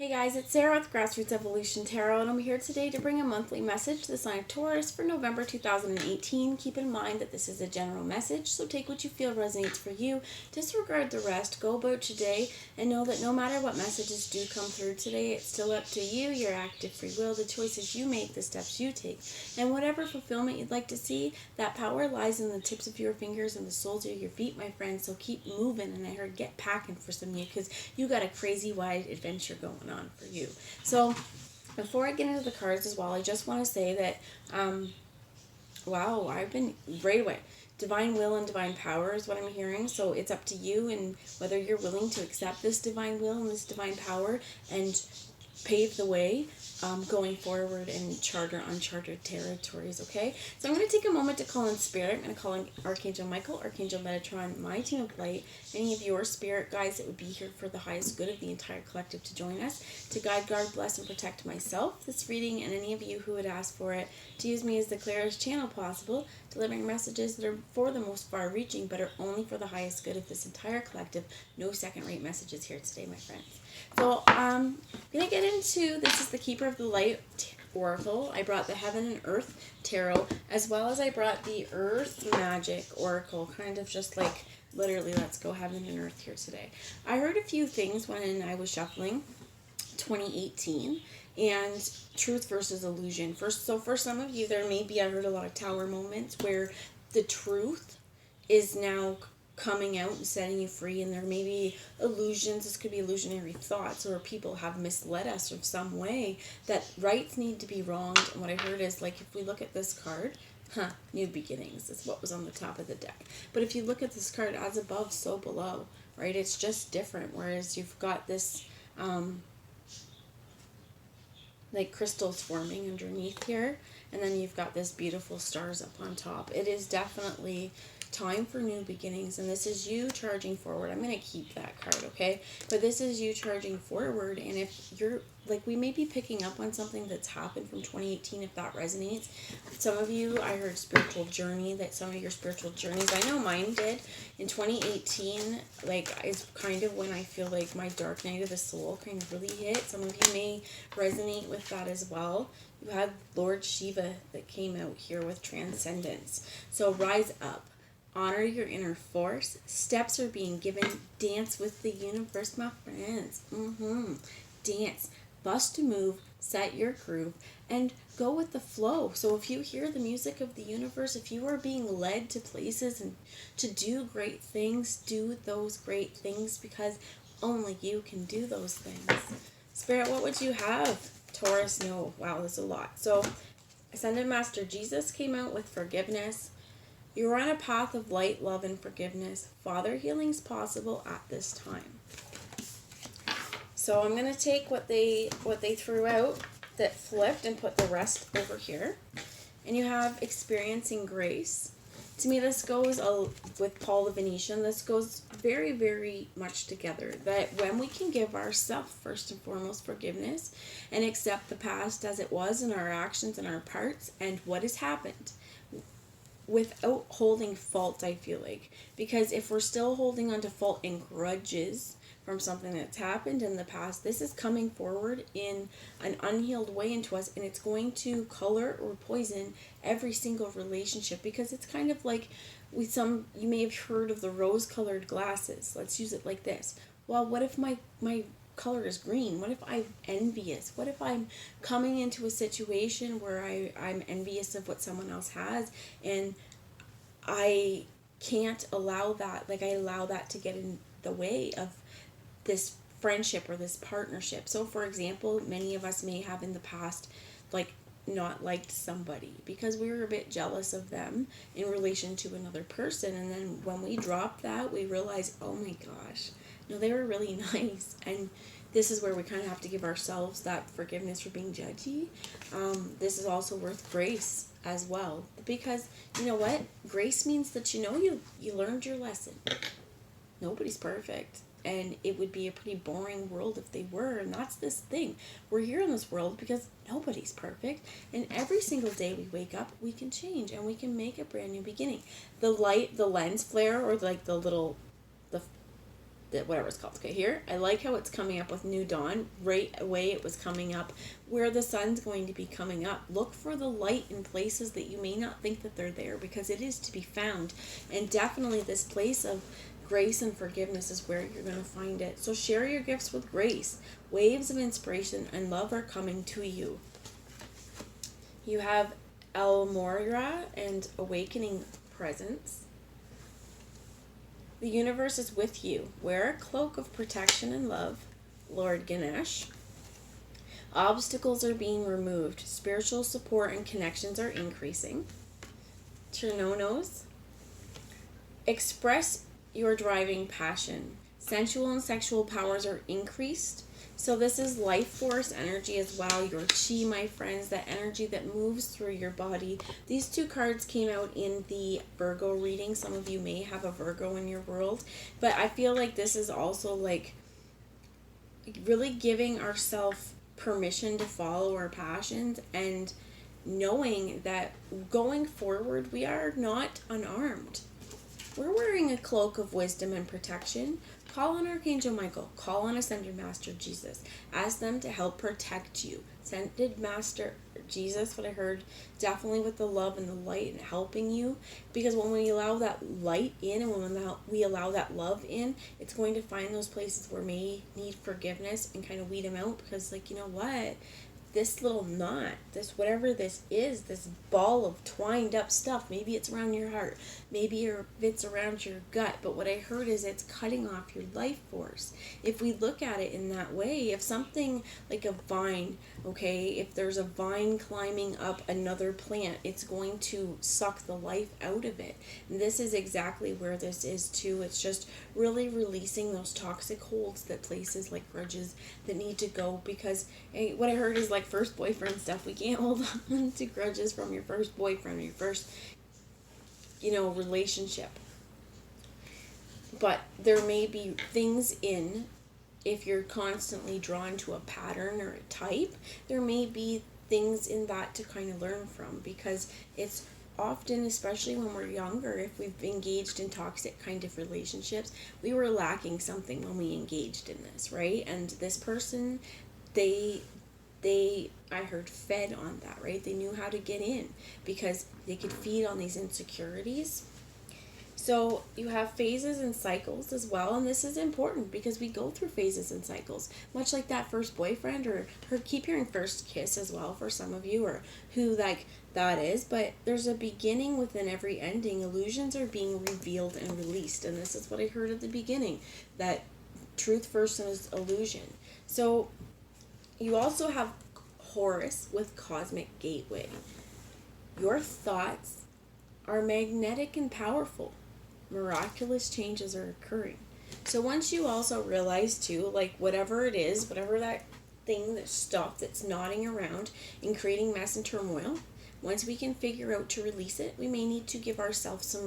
Hey guys, it's Sarah with Grassroots Evolution Tarot, and I'm here today to bring a monthly message to the sign of Taurus for November 2018. Keep in mind that this is a general message, so take what you feel resonates for you. Disregard the rest. Go about today and know that no matter what messages do come through today, it's still up to you, your active free will, the choices you make, the steps you take. And whatever fulfillment you'd like to see, that power lies in the tips of your fingers and the soles of your feet, my friends. So keep moving, and I heard get packing for some of you because you got a crazy wide adventure going on for you. So before I get into the cards as well, I just want to say that wow, I've been right away. Divine will and divine power is what I'm hearing. So it's up to you and whether you're willing to accept this divine will and this divine power and pave the way going forward in uncharted territories, okay? So I'm going to take a moment to call in spirit. I'm going to call in Archangel Michael, Archangel Metatron, my team of light, any of your spirit guides that would be here for the highest good of the entire collective to join us, to guide, guard, bless, and protect myself, this reading, and any of you who would ask for it, to use me as the clearest channel possible, delivering messages that are for the most far-reaching, but are only for the highest good of this entire collective. No second-rate messages here today, my friends. So I'm going to get into, this is the Keeper of the Light Oracle. I brought the Heaven and Earth Tarot, as well as I brought the Earth Magic Oracle, kind of just like, literally, let's go Heaven and Earth here today. I heard a few things when I was shuffling 2018 and truth versus illusion. So for some of you, there may be, I heard a lot of tower moments where the truth is now coming out and setting you free, and there may be illusions. This could be illusionary thoughts, or people have misled us in some way that rights need to be wronged. And what I heard is, like, if we look at this card, new beginnings is what was on the top of the deck. But if you look at this card, as above, so below, right? It's just different. Whereas you've got this like crystals forming underneath here, and then you've got this beautiful stars up on top. It is definitely time for new beginnings, and this is you charging forward. I'm going to keep that card, okay? But this is you charging forward, and if you're, like, we may be picking up on something that's happened from 2018, if that resonates. Some of you, I heard spiritual journey, that some of your spiritual journeys, I know mine did. In 2018, like, is kind of when I feel like my dark night of the soul kind of really hit. Some of you may resonate with that as well. You had Lord Shiva that came out here with transcendence. So rise up. Honor your inner force. Steps are being given. Dance with the universe, my friends. Dance. Bust a move. Set your groove. And go with the flow. So if you hear the music of the universe, if you are being led to places and to do great things, do those great things, because only you can do those things. Spirit, what would you have? Taurus, no. Wow, that's a lot. So Ascended Master Jesus came out with forgiveness. You're on a path of light, love, and forgiveness. Father healing's possible at this time. So I'm going to take what they threw out that flipped and put the rest over here. And you have experiencing grace. To me, this goes with Paul the Venetian. This goes very, very much together. That when we can give ourselves first and foremost forgiveness and accept the past as it was and our actions and our parts and what has happened, without holding fault, I feel like. Because if we're still holding on to fault and grudges from something that's happened in the past, this is coming forward in an unhealed way into us, and it's going to color or poison every single relationship, because it's kind of like you may have heard of the rose-colored glasses. Let's use it like this. Well, what if my color is green? What if I'm envious? What if I'm coming into a situation where I'm envious of what someone else has, and I can't allow that, like I allow that to get in the way of this friendship or this partnership. So for example, many of us may have in the past like not liked somebody because we were a bit jealous of them in relation to another person, and then when we drop that, we realize, oh my gosh, no, they were really nice. And this is where we kind of have to give ourselves that forgiveness for being judgy. This is also worth grace as well, because you know what, grace means that you learned your lesson. Nobody's perfect, and it would be a pretty boring world if they were. And that's this thing, we're here in this world because nobody's perfect, and every single day we wake up, we can change and we can make a brand new beginning. The lens flare, or like the whatever it's called. Okay, here, I like how it's coming up with new dawn. Right away it was coming up where the sun's going to be coming up. Look for the light in places that you may not think that they're there, because it is to be found. And definitely this place of grace and forgiveness is where you're going to find it. So share your gifts with grace. Waves of inspiration and love are coming to you. You have El Moira and awakening presence. The universe is with you. Wear a cloak of protection and love, Lord Ganesh. Obstacles are being removed. Spiritual support and connections are increasing. Chernonos. Express your driving passion. Sensual and sexual powers are increased. So this is life force energy as well. Your chi, my friends, that energy that moves through your body. These two cards came out in the Virgo reading. Some of you may have a Virgo in your world. But I feel like this is also like really giving ourselves permission to follow our passions and knowing that going forward, we are not unarmed. We're wearing a cloak of wisdom and protection. Call on Archangel Michael. Call on Ascended Master Jesus. Ask them to help protect you. Ascended Master Jesus, what I heard, definitely with the love and the light and helping you. Because when we allow that light in and when we allow that love in, it's going to find those places where may need forgiveness and kind of weed them out. Because, like, you know what? This little knot, this whatever this is, this ball of twined up stuff, maybe it's around your heart, maybe it's around your gut, but what I heard is it's cutting off your life force. If we look at it in that way, if something like a vine, okay, if there's a vine climbing up another plant, it's going to suck the life out of it. And this is exactly where this is too. It's just really releasing those toxic holds that places like grudges that need to go, because what I heard is like first boyfriend stuff. We can't hold on to grudges from your first boyfriend or your first, relationship. But there may be things if you're constantly drawn to a pattern or a type, there may be things in that to kind of learn from, because it's often, especially when we're younger, if we've engaged in toxic kind of relationships, we were lacking something when we engaged in this, right? And this person, they I heard fed on that, right? They knew how to get in because they could feed on these insecurities. So you have phases and cycles as well, and this is important because we go through phases and cycles, much like that first boyfriend, or keep hearing first kiss as well for some of you, or who like that is. But there's a beginning within every ending. Illusions are being revealed and released, and this is what I heard at the beginning, that truth versus illusion. So you also have Horus with Cosmic Gateway. Your thoughts are magnetic and powerful. Miraculous changes are occurring. So once you also realize too, like whatever it is, whatever that thing, that stuff that's knotting around and creating mess and turmoil, once we can figure out to release it, we may need to give ourselves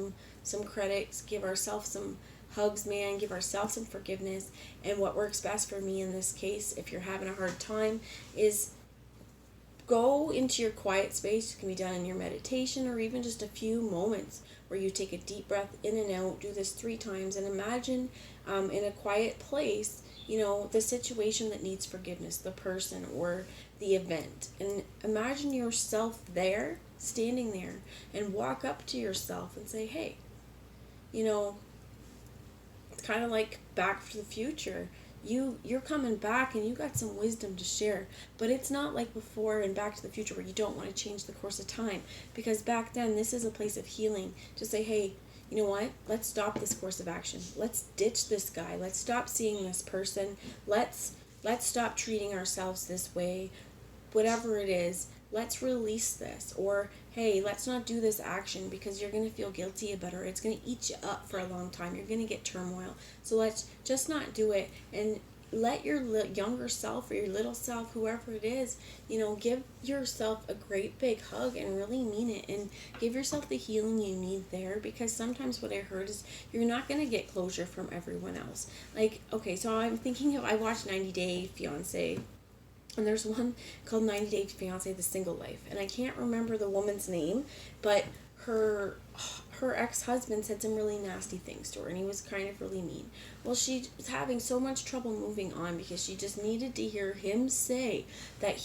some credits, give ourselves some hugs, man, give ourselves some forgiveness. And what works best for me in this case, if you're having a hard time, is go into your quiet space. It can be done in your meditation or even just a few moments where you take a deep breath in and out. Do this 3 times and imagine in a quiet place, the situation that needs forgiveness, the person or the event. And imagine yourself there, standing there, and walk up to yourself and say, hey, it's kind of like Back to the Future. You're coming back and you got some wisdom to share, but it's not like before in Back to the Future where you don't want to change the course of time, because back then this is a place of healing to say, hey, you know what, let's stop this course of action, let's ditch this guy, let's stop seeing this person, let's stop treating ourselves this way, whatever it is, let's release this. Or hey, let's not do this action because you're going to feel guilty about it, or it's going to eat you up for a long time, you're going to get turmoil, so let's just not do it. And let your younger self or your little self, whoever it is, give yourself a great big hug and really mean it, and give yourself the healing you need there, because sometimes what I heard is you're not going to get closure from everyone else. Like, okay, so I'm thinking I watched 90 Day Fiancé, and there's one called 90 Day Fiancé, The Single Life, and I can't remember the woman's name, but her her ex-husband said some really nasty things to her, and he was kind of really mean. Well, she was having so much trouble moving on because she just needed to hear him say that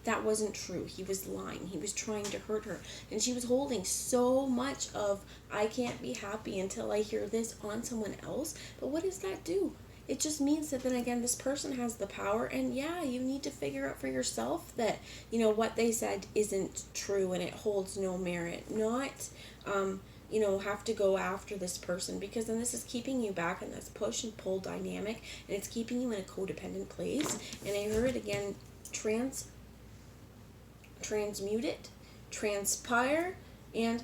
that wasn't true. He was lying. He was trying to hurt her. And she was holding so much of, I can't be happy until I hear this on someone else. But what does that do? It just means that then again, this person has the power, and yeah, you need to figure out for yourself that, what they said isn't true and it holds no merit. Not, have to go after this person, because then this is keeping you back in this push and pull dynamic, and it's keeping you in a codependent place. And I heard again, transmute it, transpire, and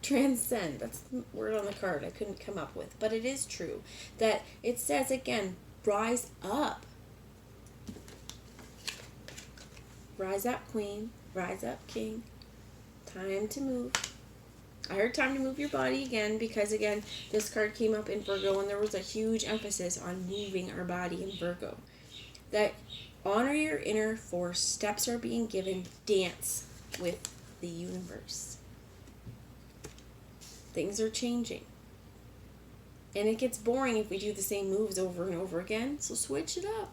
transcend. That's the word on the card I couldn't come up with, but it is true that it says again, rise up. Rise up, queen. Rise up, king. Time to move. I heard time to move your body again, because again, this card came up in Virgo, and there was a huge emphasis on moving our body in Virgo. That honor your inner force. Steps are being given. Dance with the universe. Things are changing. And it gets boring if we do the same moves over and over again, so switch it up.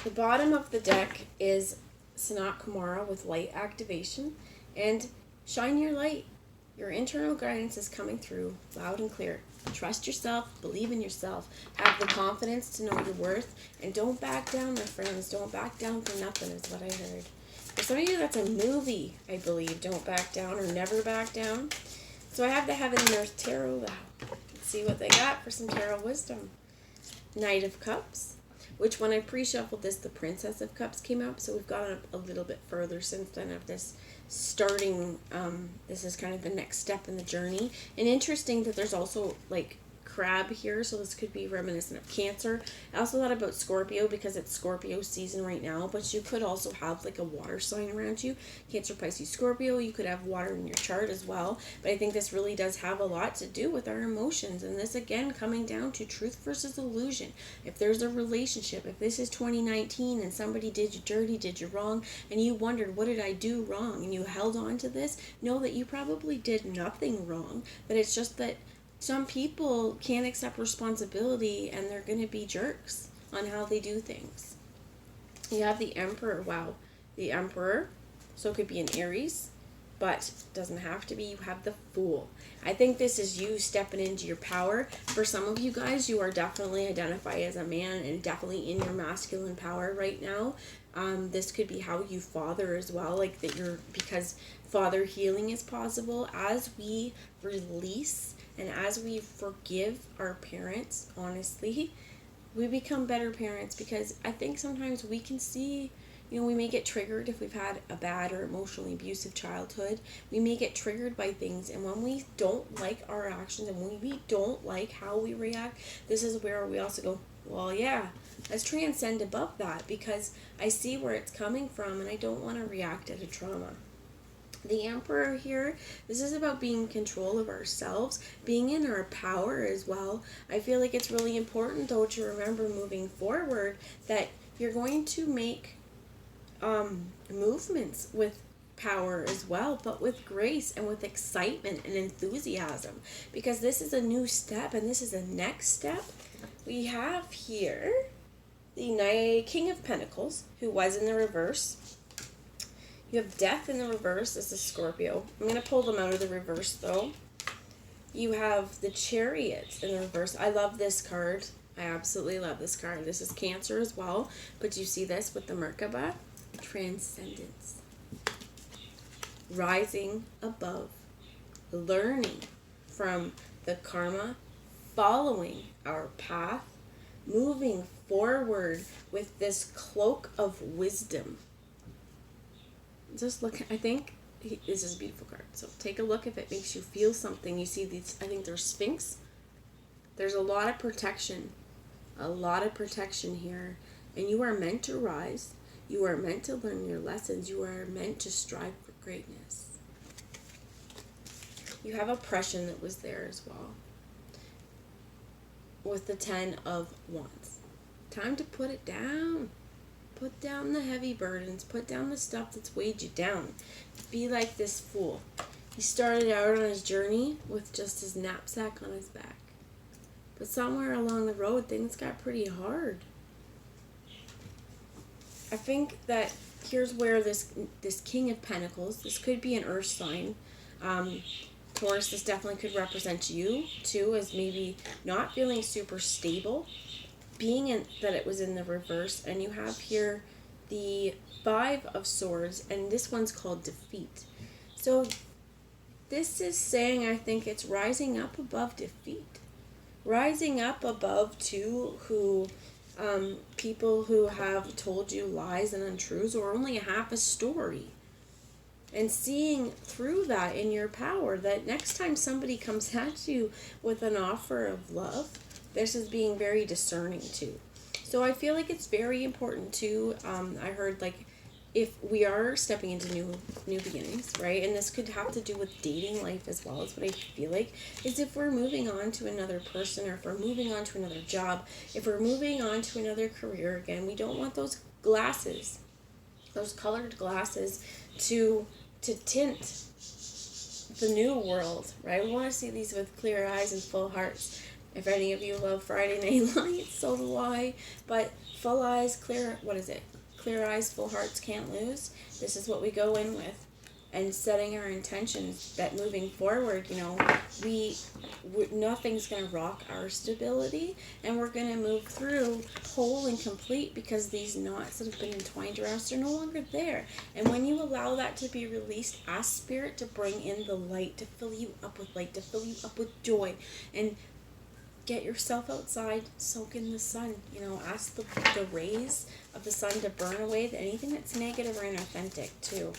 The bottom of the deck is Sanat Kumara with light activation, and shine your light. Your internal guidance is coming through loud and clear. Trust yourself, believe in yourself, have the confidence to know your worth, and don't back down, my friends. Don't back down for nothing is what I heard. For some of you, that's a movie, I believe. Don't back down or never back down. So I have the Heaven and Earth Tarot. Let's see what they got for some tarot wisdom. Knight of Cups, which when I pre-shuffled this, the Princess of Cups came up. So we've gone up a little bit further since then of this starting. This is kind of the next step in the journey. And interesting that there's also like crab here, so this could be reminiscent of Cancer. I also thought about Scorpio because it's Scorpio season right now, but you could also have like a water sign around you. Cancer, Pisces, Scorpio. You could have water in your chart as well, but I think this really does have a lot to do with our emotions, and this again coming down to truth versus illusion. If there's a relationship, if this is 2019 and somebody did you dirty, did you wrong, and you wondered, what did I do wrong, and you held on to this, know that you probably did nothing wrong, but it's just that some people can't accept responsibility, and they're going to be jerks on how they do things. You have the Emperor. Wow. The Emperor. So it could be an Aries, but doesn't have to be. You have the Fool. I think this is you stepping into your power. For some of you guys, you are definitely identify as a man and definitely in your masculine power right now. This could be how you father as well, like that because father healing is possible as we release and as we forgive our parents. Honestly, we become better parents, because I think sometimes we can see, we may get triggered if we've had a bad or emotionally abusive childhood. We may get triggered by things, and when we don't like our actions and when we don't like how we react, this is where we also go, well, yeah, let's transcend above that, because I see where it's coming from and I don't want to react out of trauma. The Emperor here, this is about being in control of ourselves, being in our power as well. I feel like it's really important, though, to remember moving forward that you're going to make movements with power as well, but with grace and with excitement and enthusiasm, because this is a new step and this is a next step. We have here the King of Pentacles, who was in the reverse. You have Death in the reverse. This is Scorpio. I'm going to pull them out of the reverse, though. You have the Chariot in the reverse. I love this card. I absolutely love this card. This is Cancer as well. But you see this with the Merkaba? Transcendence. Rising above. Learning from the karma. Following our path. Moving forward with this cloak of wisdom. Just look, I think this is a beautiful card. So take a look if it makes you feel something. You see these, I think there's Sphinx. There's a lot of protection. A lot of protection here. And you are meant to rise. You are meant to learn your lessons. You are meant to strive for greatness. You have oppression that was there as well. With the 10 of Wands. Time to put it down. Put down the heavy burdens. Put down the stuff that's weighed you down. Be like this Fool. He started out on his journey with just his knapsack on his back. But somewhere along the road, things got pretty hard. I think that here's where this King of Pentacles, this could be an earth sign. Taurus, this definitely could represent you, too, as maybe not feeling super stable. Being in that it was in the reverse. And you have here the Five of Swords, and this one's called defeat. So this is saying, I think it's rising up above defeat. Rising up above, too, who people who have told you lies and untruths or only half a story. And seeing through that in your power, that next time somebody comes at you with an offer of love, this is being very discerning too. So I feel like it's very important too. I heard like if we are stepping into new beginnings, right? And this could have to do with dating life as well, as what I feel like, is if we're moving on to another person, or if we're moving on to another job, if we're moving on to another career again, we don't want those glasses, those colored glasses to tint the new world, right? We want to see these with clear eyes and full hearts. If any of you love Friday Night Lights, so do I. But full eyes, clear eyes, full hearts can't lose. This is what we go in with. And setting our intentions that moving forward, we nothing's going to rock our stability. And we're going to move through whole and complete, because these knots that have been entwined around us are no longer there. And when you allow that to be released, ask Spirit to bring in the light, to fill you up with light, to fill you up with joy. And get yourself outside, soak in the sun. Ask the rays of the sun to burn away anything that's negative or inauthentic too.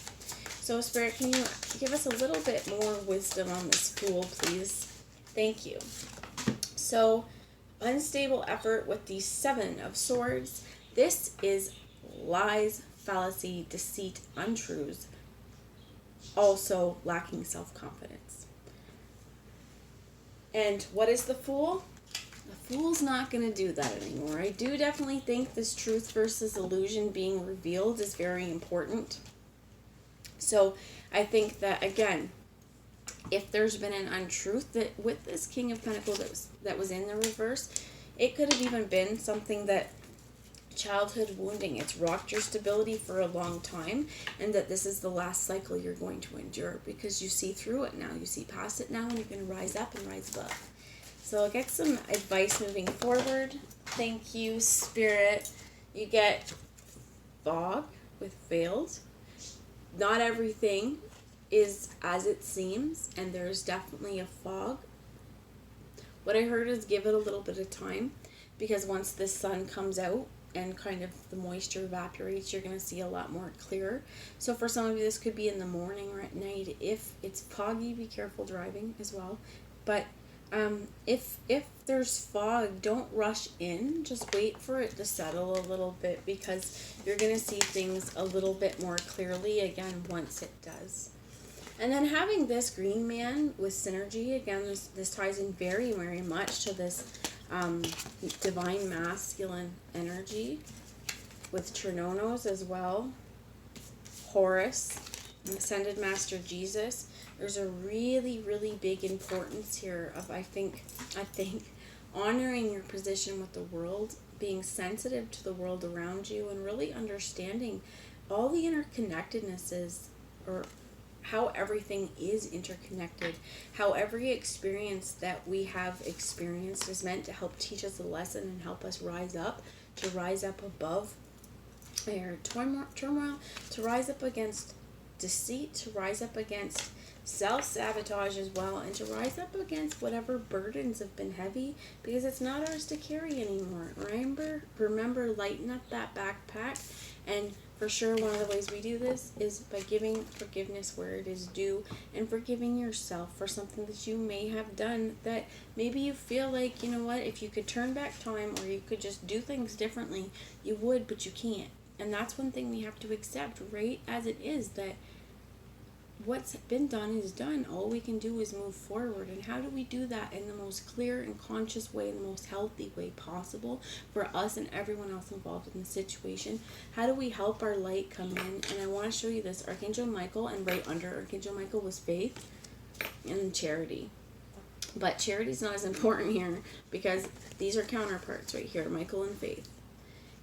So Spirit, can you give us a little bit more wisdom on this Fool, please? Thank you. So, unstable effort with the Seven of Swords. This is lies, fallacy, deceit, untruths. Also lacking self-confidence. And what is the Fool? The Fool's not going to do that anymore. I do definitely think this truth versus illusion being revealed is very important. So I think that, again, if there's been an untruth that with this King of Pentacles that was in the reverse, it could have even been something that childhood wounding, it's rocked your stability for a long time, and that this is the last cycle you're going to endure, because you see through it now, you see past it now, and you're going to rise up and rise above. So I'll get some advice moving forward. Thank you, Spirit. You get fog with veiled. Not everything is as it seems, and there's definitely a fog. What I heard is give it a little bit of time, because once the sun comes out and kind of the moisture evaporates, you're going to see a lot more clearer. So for some of you, this could be in the morning or at night. If it's foggy, be careful driving as well. But if there's fog, don't rush in. Just wait for it to settle a little bit, because you're going to see things a little bit more clearly again once it does. And then having this green man with synergy, again, this ties in very, very much to this divine masculine energy with Trinonos as well. Horus, Ascended Master Jesus. There's a really, really big importance here of, I think, honoring your position with the world, being sensitive to the world around you, and really understanding all the interconnectednesses, or how everything is interconnected, how every experience that we have experienced is meant to help teach us a lesson and help us rise up, to rise up above our turmoil, to rise up against deceit, to rise up against self-sabotage as well, and to rise up against whatever burdens have been heavy, because it's not ours to carry anymore. Remember, lighten up that backpack. And for sure, one of the ways we do this is by giving forgiveness where it is due, and forgiving yourself for something that you may have done that maybe you feel like, if you could turn back time, or you could just do things differently, you would, but you can't. And that's one thing we have to accept right as it is, that what's been done is done. All we can do is move forward. And how do we do that in the most clear and conscious way, the most healthy way possible for us and everyone else involved in the situation? How do we help our light come in? And I want to show you this. Archangel Michael, and right under Archangel Michael was Faith. and charity. But charity's not as important here because these are counterparts right here, Michael and Faith.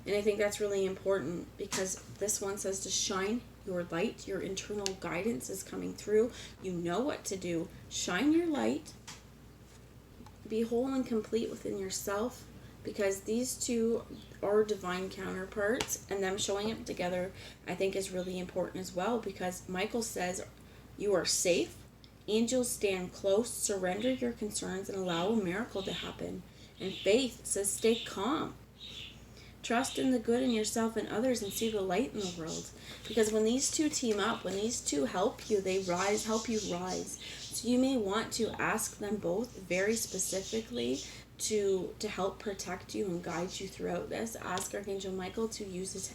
And I think that's really important because this one says to shine your light. Your internal guidance is coming through. You know what to do. Shine your light. Be whole and complete within yourself, because these two are divine counterparts, and them showing up together I think is really important as well, because Michael says you are safe. Angels stand close. Surrender your concerns and allow a miracle to happen. And Faith says stay calm. Trust in the good in yourself and others and see the light in the world. Because when these two team up, when these two help you, they help you rise. So you may want to ask them both very specifically to help protect you and guide you throughout this. Ask Archangel Michael to use his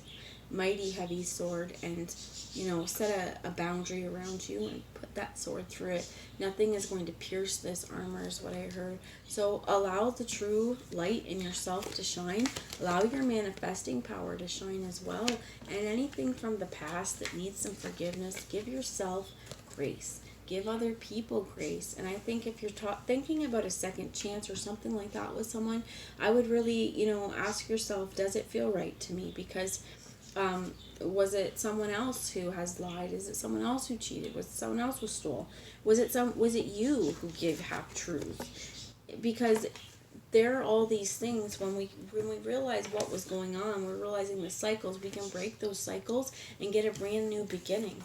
mighty heavy sword and, set a boundary around you and put that sword through it. Nothing is going to pierce this armor is what I heard. So allow the true light in yourself to shine. Allow your manifesting power to shine as well. And anything from the past that needs some forgiveness, give yourself grace. Give other people grace. And I think if you're thinking about a second chance or something like that with someone, I would really, ask yourself, does it feel right to me? Because was it someone else who has lied? Is it someone else who cheated? Was it someone else who stole? Was it you who gave half truth? Because there are all these things when we realize what was going on, we're realizing the cycles, we can break those cycles and get a brand new beginning.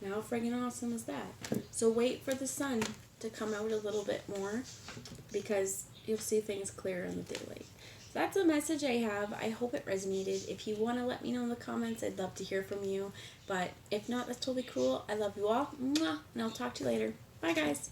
Now, how friggin' awesome is that? So wait for the sun to come out a little bit more, because you'll see things clearer in the daylight. That's the message I have. I hope it resonated. If you want to let me know in the comments, I'd love to hear from you. But if not, that's totally cool. I love you all. Mwah, and I'll talk to you later. Bye, guys.